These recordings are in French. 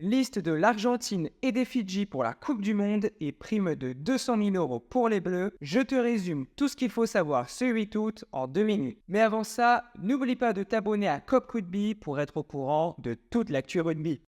Liste de l'Argentine et des Fidji pour la Coupe du Monde et prime de 200 000 € pour les Bleus. Je te résume tout ce qu'il faut savoir ce 8 août en 2 minutes. Mais avant ça, n'oublie pas de t'abonner à Cop Rugby pour être au courant de toute l'actu rugby.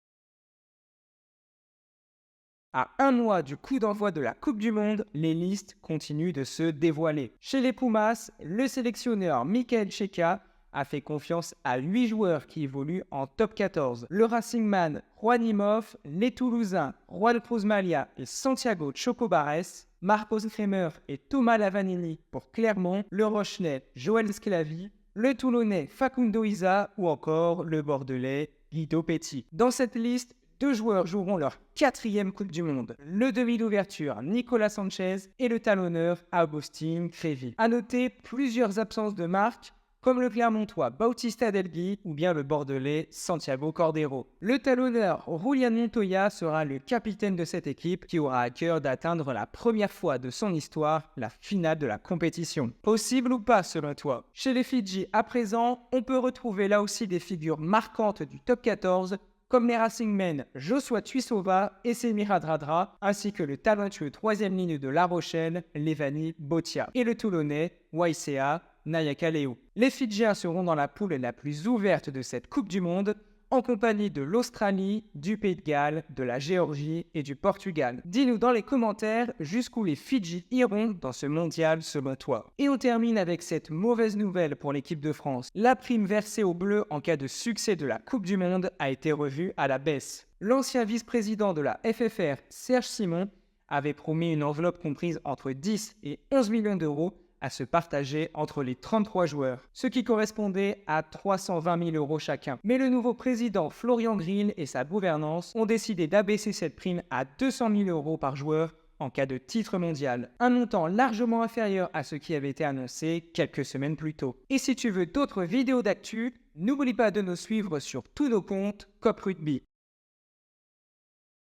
À un mois du coup d'envoi de la Coupe du Monde, les listes continuent de se dévoiler. Chez les Pumas, le sélectionneur Michael Cheika a fait confiance à 8 joueurs qui évoluent en top 14. Le Racing Man, Juan Imhoff, les Toulousains, Juan Cruz Malia et Santiago Chocobares, Marcos Kremer et Thomas Lavanini pour Clermont, le Rochenais, Joël Sclavi, le Toulonnais Facundo Isa ou encore le Bordelais Guido Petit. Dans cette liste, 2 joueurs joueront leur 4e Coupe du Monde. Le demi d'ouverture Nicolas Sanchez et le talonneur Agustín Crevi. A noter plusieurs absences de marque comme le Clermontois Bautista Delgui ou bien le Bordelais Santiago Cordero. Le talonneur Julian Montoya sera le capitaine de cette équipe qui aura à cœur d'atteindre la première fois de son histoire la finale de la compétition. Possible ou pas selon toi? Chez les Fidji à présent, on peut retrouver là aussi des figures marquantes du top 14 comme les Racing Men Joshua Tuisova et Semir Radradra, ainsi que le talentueux 3e ligne de La Rochelle, Levani Botia, et le Toulonnais YCA Nayaka Leo. Les Fidjiens seront dans la poule la plus ouverte de cette Coupe du Monde, en compagnie de l'Australie, du Pays de Galles, de la Géorgie et du Portugal. Dis-nous dans les commentaires jusqu'où les Fidji iront dans ce mondial selon toi. Et on termine avec cette mauvaise nouvelle pour l'équipe de France. La prime versée aux Bleus en cas de succès de la Coupe du Monde a été revue à la baisse. L'ancien vice-président de la FFR, Serge Simon, avait promis une enveloppe comprise entre 10 et 11 millions d'euros à se partager entre les 33 joueurs, ce qui correspondait à 320 000 € chacun. Mais le nouveau président Florian Grill et sa gouvernance ont décidé d'abaisser cette prime à 200 000 € par joueur en cas de titre mondial, un montant largement inférieur à ce qui avait été annoncé quelques semaines plus tôt. Et si tu veux d'autres vidéos d'actu, n'oublie pas de nous suivre sur tous nos comptes Cop Rugby.